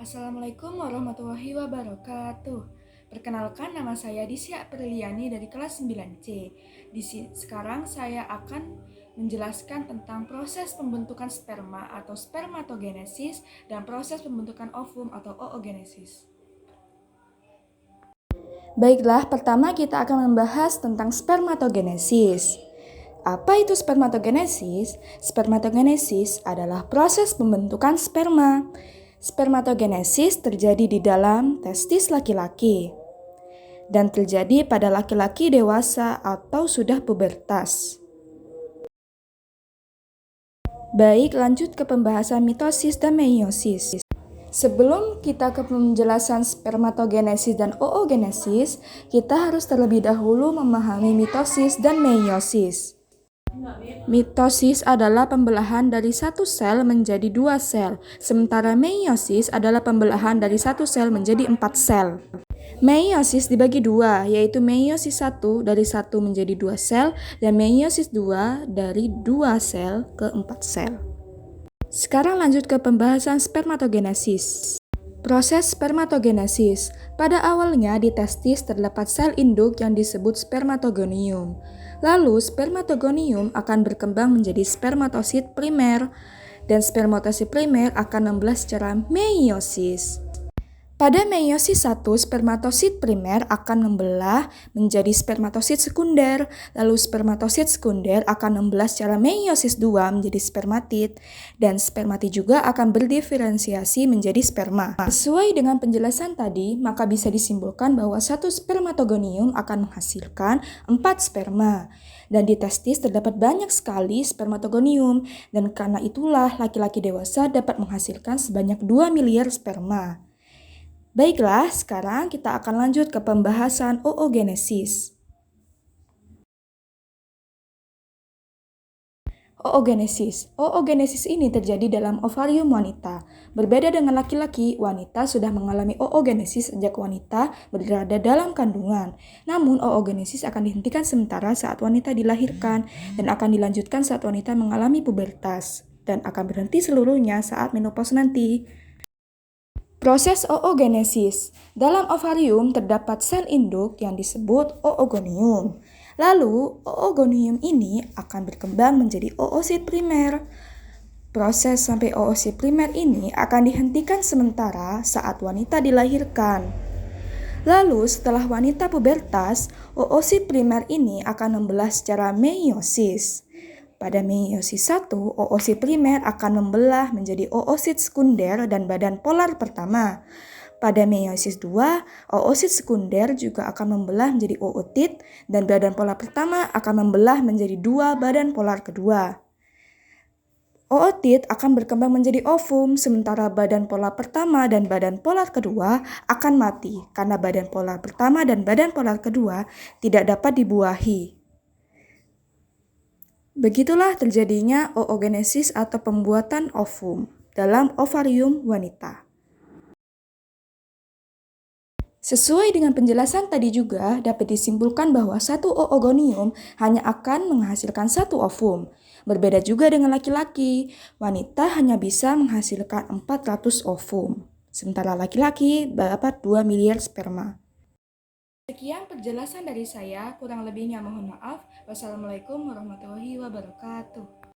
Assalamualaikum warahmatullahi wabarakatuh. Perkenalkan, nama saya Disya Apriliani dari kelas 9C. Sekarang saya akan menjelaskan tentang proses pembentukan sperma atau spermatogenesis dan proses pembentukan ovum atau oogenesis. Baiklah, pertama kita akan membahas tentang spermatogenesis. Apa itu spermatogenesis? Spermatogenesis adalah proses pembentukan sperma. Spermatogenesis terjadi di dalam testis laki-laki dan terjadi pada laki-laki dewasa atau sudah pubertas. Baik, lanjut ke pembahasan mitosis dan meiosis. Sebelum kita ke penjelasan spermatogenesis dan oogenesis, kita harus terlebih dahulu memahami mitosis dan meiosis. Mitosis adalah pembelahan dari satu sel menjadi dua sel, sementara meiosis adalah pembelahan dari satu sel menjadi 4 sel. Meiosis dibagi dua, yaitu meiosis 1 dari 1 menjadi 2 sel, dan meiosis 2 dari 2 sel ke 4 sel. Sekarang lanjut ke pembahasan spermatogenesis. Proses spermatogenesis. Pada awalnya di testis terdapat sel induk yang disebut spermatogonium. Lalu spermatogonium akan berkembang menjadi spermatosit primer dan spermatosit primer akan membelah secara meiosis. Pada meiosis 1, spermatosit primer akan membelah menjadi spermatosit sekunder, lalu spermatosit sekunder akan membelah secara meiosis 2 menjadi spermatid, dan spermatid juga akan berdiferensiasi menjadi sperma. Sesuai dengan penjelasan tadi, maka bisa disimpulkan bahwa satu spermatogonium akan menghasilkan 4 sperma. Dan di testis terdapat banyak sekali spermatogonium, dan karena itulah laki-laki dewasa dapat menghasilkan sebanyak 2 miliar sperma. Baiklah, sekarang kita akan lanjut ke pembahasan oogenesis. Oogenesis ini terjadi dalam ovarium wanita. Berbeda dengan laki-laki, wanita sudah mengalami oogenesis sejak wanita berada dalam kandungan. Namun, oogenesis akan dihentikan sementara saat wanita dilahirkan dan akan dilanjutkan saat wanita mengalami pubertas dan akan berhenti seluruhnya saat menopause nanti. Proses oogenesis. Dalam ovarium terdapat sel induk yang disebut oogonium. Lalu, oogonium ini akan berkembang menjadi oosit primer. Proses sampai oosit primer ini akan dihentikan sementara saat wanita dilahirkan. Lalu, setelah wanita pubertas, oosit primer ini akan membelah secara meiosis. Pada meiosis 1, oosit primer akan membelah menjadi oosit sekunder dan badan polar pertama. Pada meiosis 2, oosit sekunder juga akan membelah menjadi ootit dan badan polar pertama akan membelah menjadi 2 badan polar kedua. Ootit akan berkembang menjadi ovum, sementara badan polar pertama dan badan polar kedua akan mati karena badan polar pertama dan badan polar kedua tidak dapat dibuahi. Begitulah terjadinya oogenesis atau pembuatan ovum dalam ovarium wanita. Sesuai dengan penjelasan tadi juga dapat disimpulkan bahwa satu oogonium hanya akan menghasilkan satu ovum. Berbeda juga dengan laki-laki, wanita hanya bisa menghasilkan 400 ovum, sementara laki-laki dapat 2 miliar sperma. Sekian penjelasan dari saya, kurang lebihnya mohon maaf. Wassalamualaikum warahmatullahi wabarakatuh.